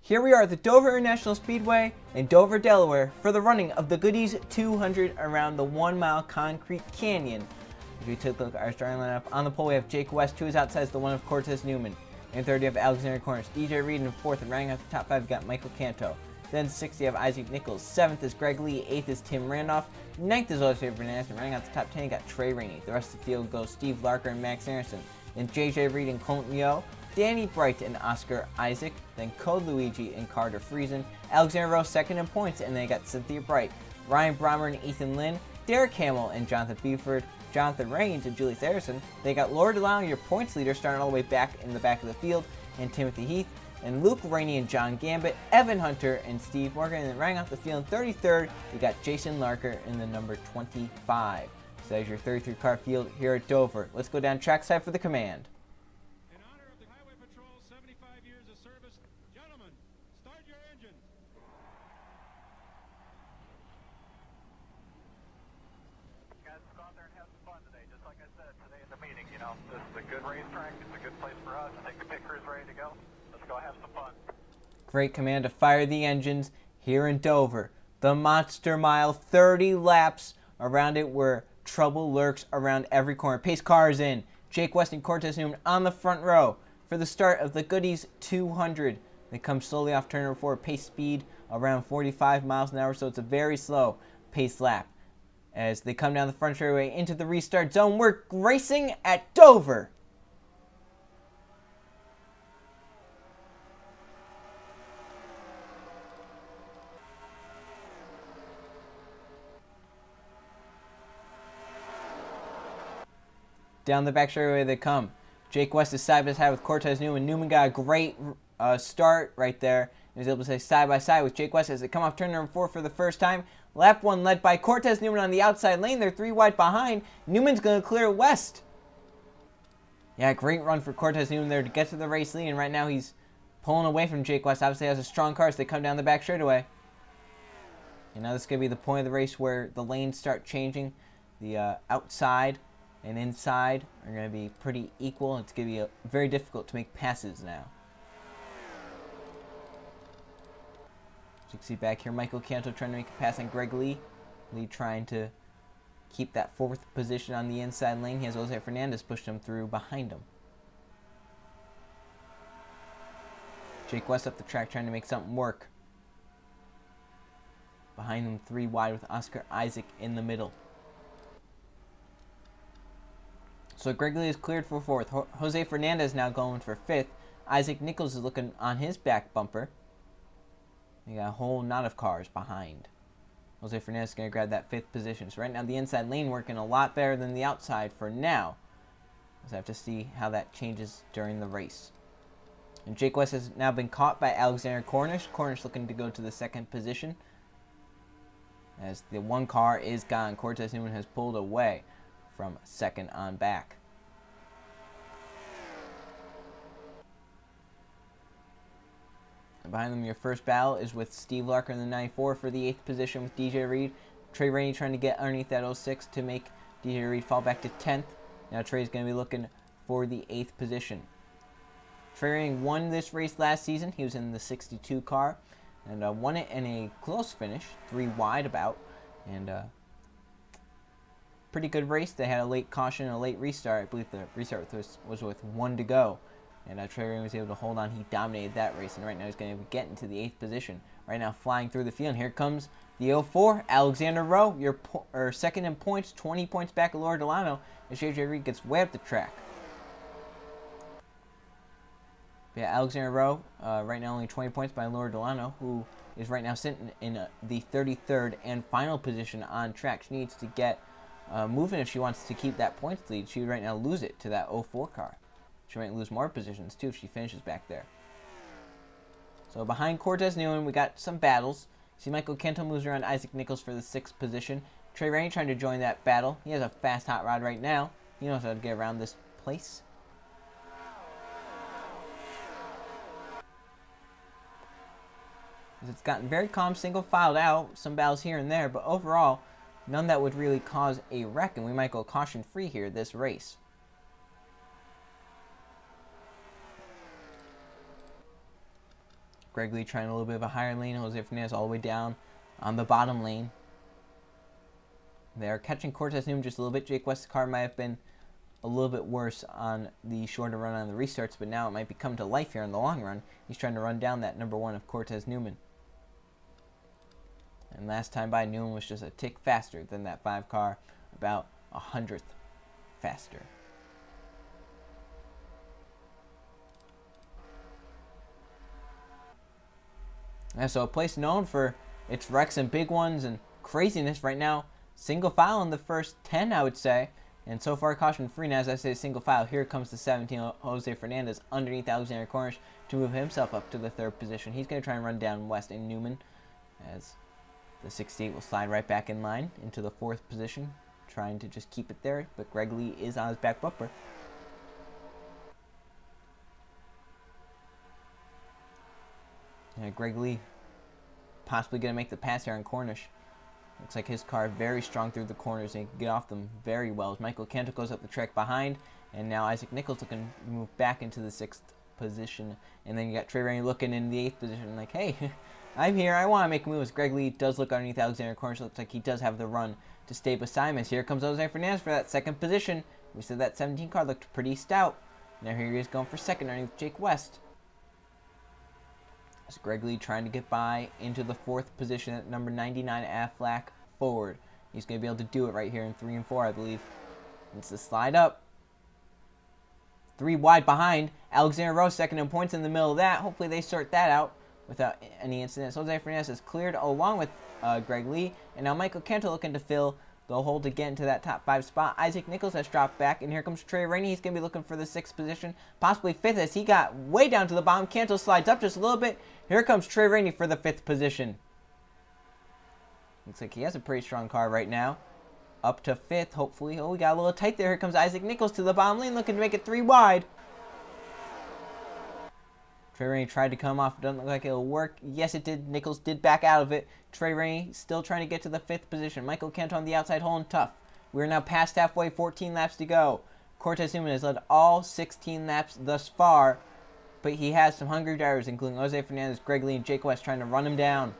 Here we are at the Dover International Speedway in Dover, Delaware for the running of the Goody's 200 around the 1 mile concrete canyon. As we take a look at our starting lineup, on the pole we have Jake West, who is outside the one of Cortez Newman. In third, you have Alexander Cornish, DJ Reed in fourth, and rounding out the top five, you've got Michael Canto. Then sixth, you have Isaac Nichols. Seventh is Greg Lee. Eighth is Tim Randolph. Ninth is Jose Fernandez, and rounding out the top 10, you got Trey Rainey. The rest of the field goes Steve Larker and Max Anderson. Then JJ Reed and Colton Yo. Danny Bright and Oscar Isaac, then Code Luigi and Carter Friesen, Alexander Rowe second in points, and they got Cynthia Bright, Ryan Brommer and Ethan Lynn, Derek Hamill and Jonathan Buford, Jonathan Rains and Julius Harrison. They got Laura DeLano, your points leader, starting all the way back in the back of the field, and Timothy Heath, and Luke Rainey and John Gambit, Evan Hunter and Steve Morgan, and then rounding out the field in 33rd, you got Jason Larker in the number 25. So there's your 33 car field here at Dover. Let's go down trackside for the command. This is a good racetrack. It's a good place for us. I think the pit crew is ready to go. Let's go have some fun. Great command to fire the engines here in Dover. The Monster Mile, 30 laps around it where trouble lurks around every corner. Pace cars in. Jake West and Cortez Newman on the front row for the start of the Goody's 200. They come slowly off turn number 4. Pace speed around 45 miles an hour, so it's a very slow pace lap. As they come down the front straightaway into the restart zone, we're racing at Dover. Down the back straightaway they come. Jake West is side by side with Cortez Newman. Newman got a great start right there. He was able to stay side by side with Jake West as they come off turn number 4 for the first time. Lap 1 led by Cortez Newman on the outside lane. They're 3 wide behind. Newman's going to clear West. Yeah, great run for Cortez Newman there to get to the race lead. And right now he's pulling away from Jake West. Obviously has a strong car as they come down the back straightaway. And now this is going to be the point of the race where the lanes start changing. The outside and inside are going to be pretty equal. It's going to be very difficult to make passes now. You can see back here Michael Canto trying to make a pass on Greg Lee. Lee trying to keep that 4th position on the inside lane. He has Jose Fernandez pushed him through behind him. Jake West up the track trying to make something work. Behind them 3 wide with Oscar Isaac in the middle. So Greg Lee is cleared for 4th. Jose Fernandez now going for 5th. Isaac Nichols is looking on his back bumper. You got a whole knot of cars behind. Jose Fernandez is going to grab that 5th position. So right now the inside lane working a lot better than the outside for now. So I have to see how that changes during the race. And Jake West has now been caught by Alexander Cornish. Cornish looking to go to the 2nd position. As the 1 car is gone. Cortez Newman has pulled away from 2nd on back. Behind them, your first battle is with Steve Larker in the 94 for the 8th position with DJ Reed. Trey Rainey trying to get underneath that 06 to make DJ Reed fall back to 10th. Now Trey's going to be looking for the 8th position. Trey Rainey won this race last season. He was in the 62 car and won it in a close finish, 3 wide about. And pretty good race. They had a late caution and a late restart. I believe the restart was with 1 to go. And Trey Rainey was able to hold on. He dominated that race. And right now he's going to get into the 8th position. Right now flying through the field. And here comes the 04, Alexander Rowe. Your 2nd in points, 20 points back of Laura DeLano. As JJ Reed gets way up the track. Yeah, Alexander Rowe, right now only 20 points by Laura DeLano, who is right now sitting in the 33rd and final position on track. She needs to get moving if she wants to keep that points lead. She would right now lose it to that 04 car. She might lose more positions, too, if she finishes back there. So behind Cortez Newman, we got some battles. See Michael Canto moves around Isaac Nichols for the 6th position. Trey Rainey trying to join that battle. He has a fast hot rod right now. He knows how to get around this place. It's gotten very calm, single filed out. Some battles here and there, but overall, none that would really cause a wreck. And we might go caution free here this race. Greg Lee trying a little bit of a higher lane. Jose Fernandez all the way down on the bottom lane. They're catching Cortez Newman just a little bit. Jake West's car might have been a little bit worse on the shorter run on the restarts, but now it might be come to life here in the long run. He's trying to run down that number 1 of Cortez Newman. And last time by, Newman was just a tick faster than that 5 car, about 100th faster. And so a place known for its wrecks and big ones and craziness right now. Single file in the first 10, I would say. And so far, caution free. Now, as I say, single file. Here comes the 17, Jose Fernandez, underneath Alexander Cornish to move himself up to the 3rd position. He's going to try and run down West and Newman, as the 68 will slide right back in line into the 4th position, trying to just keep it there. But Greg Lee is on his back bumper. And Greg Lee possibly going to make the pass here on Cornish. Looks like his car very strong through the corners and can get off them very well. As Michael Canto goes up the track behind, and now Isaac Nichols looking to move back into the 6th position. And then you got Trey Rainey looking in the 8th position like, hey, I'm here, I want to make moves. Greg Lee does look underneath Alexander Cornish. Looks like he does have the run to stay beside him. As here comes Jose Fernandez for that 2nd position. We said that 17 car looked pretty stout. Now here he is going for 2nd underneath Jake West. As Greg Lee trying to get by into the 4th position at number 99 Aflac Ford. He's going to be able to do it right here in 3 and 4, I believe. It's the slide up. 3 wide behind. Alexander Rose 2nd in points in the middle of that. Hopefully they sort that out without any incidents. Jose Fernandez is cleared along with Greg Lee. And now Michael Canto looking to fill the hole to get into that top 5 spot. Isaac Nichols has dropped back. And here comes Trey Rainey. He's going to be looking for the 6th position. Possibly 5th as he got way down to the bottom. Canto slides up just a little bit. Here comes Trey Rainey for the 5th position. Looks like he has a pretty strong car right now. Up to 5th, hopefully. Oh, we got a little tight there. Here comes Isaac Nichols to the bottom lane, looking to make it 3 wide. Trey Rainey tried to come off. Doesn't look like it'll work. Yes, it did. Nichols did back out of it. Trey Rainey still trying to get to the 5th position. Michael Canto on the outside, holding tough. We're now past halfway, 14 laps to go. Cortez Newman has led all 16 laps thus far, but he has some hungry drivers, including Jose Fernandez, Greg Lee, and Jake West, trying to run him down.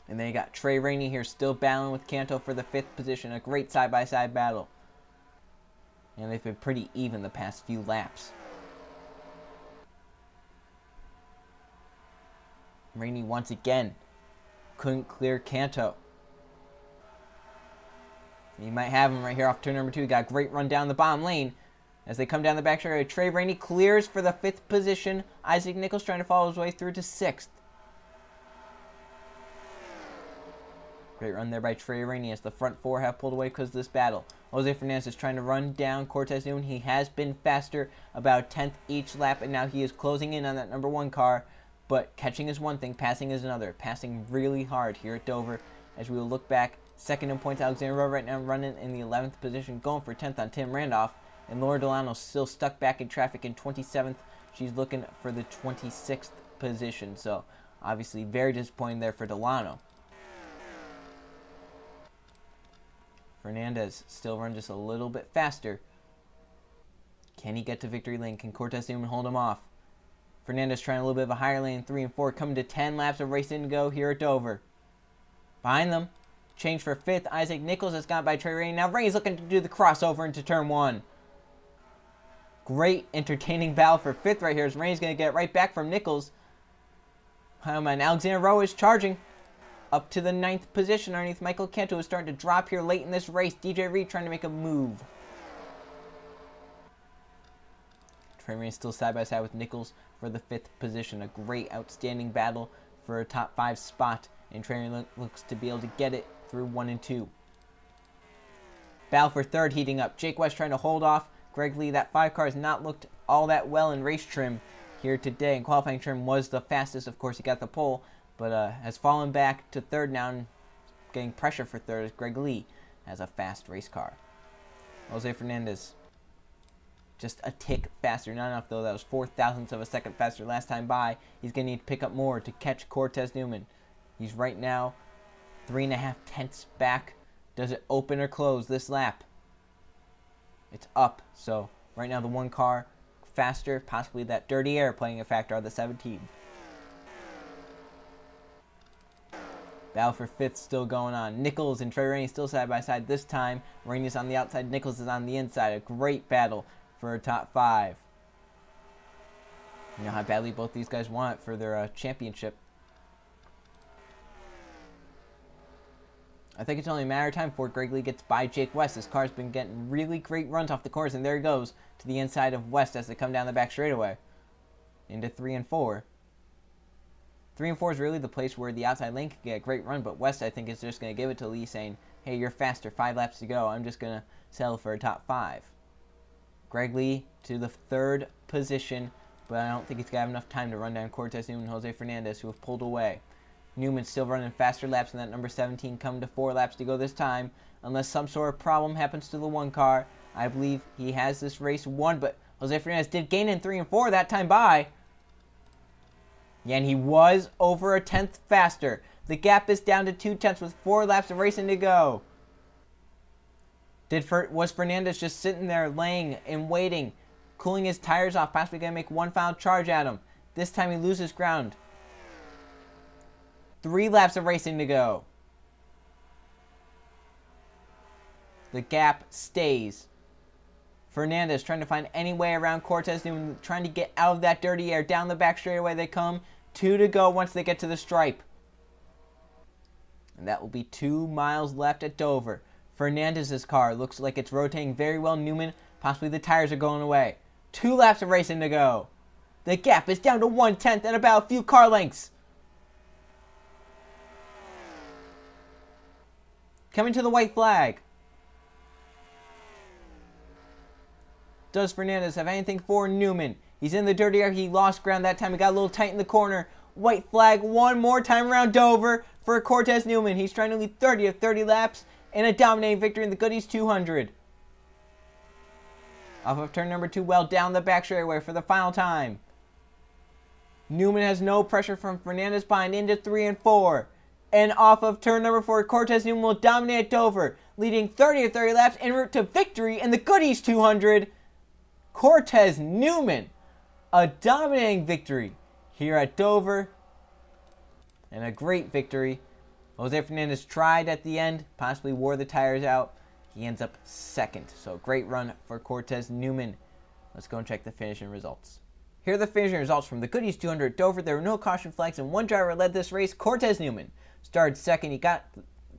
And then you got Trey Rainey here still battling with Canto for the 5th position. A great side-by-side battle. And they've been pretty even the past few laps. Rainey once again couldn't clear Canto. You might have him right here off turn number 2. Got a great run down the bottom lane. As they come down the back straight, Trey Rainey clears for the 5th position. Isaac Nichols trying to follow his way through to 6th. Great run there by Trey Rainey as the front 4 have pulled away because of this battle. Jose Fernandez is trying to run down Cortez Newman. He has been faster, about 10th each lap, and now he is closing in on that number 1 car. But catching is one thing, passing is another. Passing really hard here at Dover. As we will look back, 2nd in points, Alexander Rowe right now running in the 11th position, going for 10th on Tim Randolph. And Laura Delano still stuck back in traffic in 27th. She's looking for the 26th position. So, obviously, very disappointing there for Delano. Fernandez still runs just a little bit faster. Can he get to victory lane? Can Cortez Newman hold him off? Fernandez trying a little bit of a higher lane, 3 and 4, coming to 10 laps of racing to go here at Dover. Behind them, change for 5th. Isaac Nichols has gone by Trey Rainey. Now Rainey's looking to do the crossover into turn 1. Great entertaining battle for 5th right here as Rainey's going to get right back from Nichols. And Alexander Rowe is charging up to the 9th position underneath Michael Canto, is starting to drop here late in this race. DJ Reed trying to make a move. Trey Rainey still side by side with Nichols for the 5th position. A great, outstanding battle for a top 5 spot. And Trey Rainey looks to be able to get it through 1 and 2. Battle for 3rd heating up. Jake West trying to hold off Greg Lee. That 5 car has not looked all that well in race trim here today. And qualifying trim was the fastest. Of course, he got the pole, but has fallen back to 3rd now and getting pressure for 3rd as Greg Lee has a fast race car. Jose Fernandez just a tick faster. Not enough, though. That was 0.04 of a second faster last time by. He's going to need to pick up more to catch Cortez Newman. He's right now 3.5 tenths back. Does it open or close this lap? It's up. So right now the 1 car faster, possibly that dirty air playing a factor on the 17. Battle for 5th still going on. Nichols and Trey Rainey still side by side this time. Rainey's on the outside, Nichols is on the inside. A great battle for a top 5. You know how badly both these guys want it for their championship. I think it's only a matter of time before Greg Lee gets by Jake West. This car's been getting really great runs off the corners, and there he goes to the inside of West as they come down the back straightaway into 3 and 4. 3 and 4 is really the place where the outside lane can get a great run, but West, I think, is just going to give it to Lee, saying, hey, you're faster, 5 laps to go. I'm just going to settle for a top 5. Greg Lee to the 3rd position, but I don't think he's going to have enough time to run down Cortez Newman and Jose Fernandez, who have pulled away. Newman's still running faster laps than that number 17, coming to 4 laps to go this time. Unless some sort of problem happens to the 1 car, I believe he has this race won, but Jose Fernandez did gain in 3 and 4 that time by. Yeah, and he was over a 10th faster. The gap is down to 2 tenths with 4 laps of racing to go. Was Fernandez just sitting there laying and waiting, cooling his tires off, possibly going to make one final charge at him? This time he loses ground. 3 laps of racing to go. The gap stays. Fernandez trying to find any way around Cortez Newman, trying to get out of that dirty air. Down the back straightaway they come. 2 to go once they get to the stripe. And that will be 2 miles left at Dover. Fernandez's car looks like it's rotating very well. Newman, possibly the tires are going away. 2 laps of racing to go. The gap is down to 1/10 and about a few car lengths. Coming to the white flag. Does Fernandez have anything for Newman? He's in the dirty air. He lost ground that time. He got a little tight in the corner. White flag one more time around Dover for Cortez Newman. He's trying to lead 30 of 30 laps in a dominating victory in the Goodies 200. Off of turn number 2, well down the back straightaway for the final time. Newman has no pressure from Fernandez behind into 3 and 4. And off of turn number 4, Cortez Newman will dominate Dover, leading 30 of 30 laps en route to victory in the Goodies 200. Cortez Newman, a dominating victory here at Dover, and a great victory. Jose Fernandez tried at the end, possibly wore the tires out. He ends up 2nd, so great run for Cortez Newman. Let's go and check the finishing results. Here are the finishing results from the Goodies 200 at Dover. There were no caution flags, and 1 driver led this race. Cortez Newman started 2nd. He got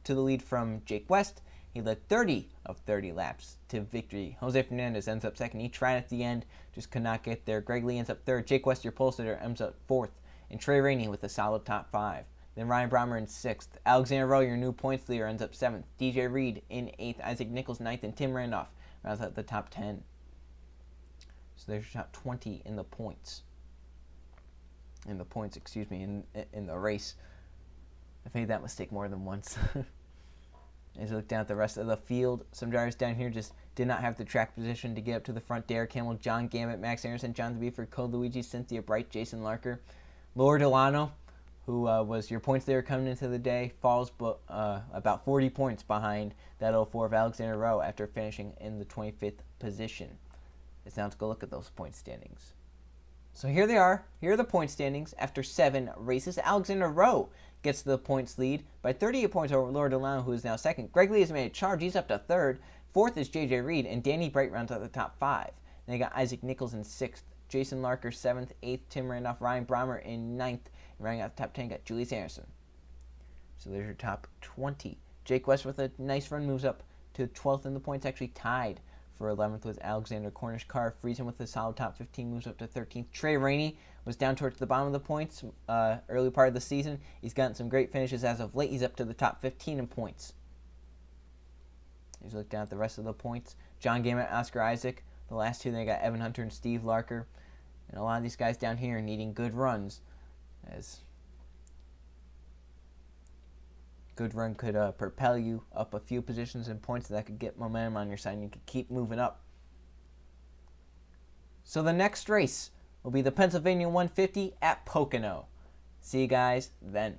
to the lead from Jake West. He led 30 of 30 laps to victory. Jose Fernandez ends up 2nd. He tried at the end, just could not get there. Greg Lee ends up 3rd. Jake West, your pole sitter, ends up 4th. And Trey Rainey with a solid top 5. Then Ryan Brommer in 6th. Alexander Rowe, your new points leader, ends up 7th. DJ Reed in 8th. Isaac Nichols 9th. And Tim Randolph rounds out the top 10. So there's your top 20 in the points. In the race. I've made that mistake more than once. As you look down at the rest of the field, some drivers down here just did not have the track position to get up to the front. Derek Campbell, John Gammett, Max Anderson, Jonathan Beeford, Code Luigi, Cynthia Bright, Jason Larker. Laura Delano, who was your points leader coming into the day, falls about 40 points behind that 04 of Alexander Rowe after finishing in the 25th position. It's now to go look at those point standings. So here they are. Here are the point standings after 7 races. Alexander Rowe gets the points lead by 38 points over Laura Delano, who is now 2nd. Greg Lee has made a charge. He's up to 3rd. 4th is JJ Reed, and Danny Bright rounds out the top 5. Then you got Isaac Nichols in 6th. Jason Larker 7th. 8th, Tim Randolph. Ryan Brommer in 9th. And rounding out the top 10, got Julius Anderson. So there's your top 20. Jake West with a nice run moves up to 12th in the points, actually tied for 11th with Alexander Cornish. Carr Friesen with a solid top 15 moves up to 13th. Trey Rainey was down towards the bottom of the points early part of the season. He's gotten some great finishes as of late. He's up to the top 15 in points. As you look down at the rest of the points, John Gammett, Oscar Isaac. The last 2, they got Evan Hunter and Steve Larker. And a lot of these guys down here needing good runs, as good run could propel you up a few positions in points, that could get momentum on your side and you could keep moving up. So the next race will be the Pennsylvania 150 at Pocono. See you guys then.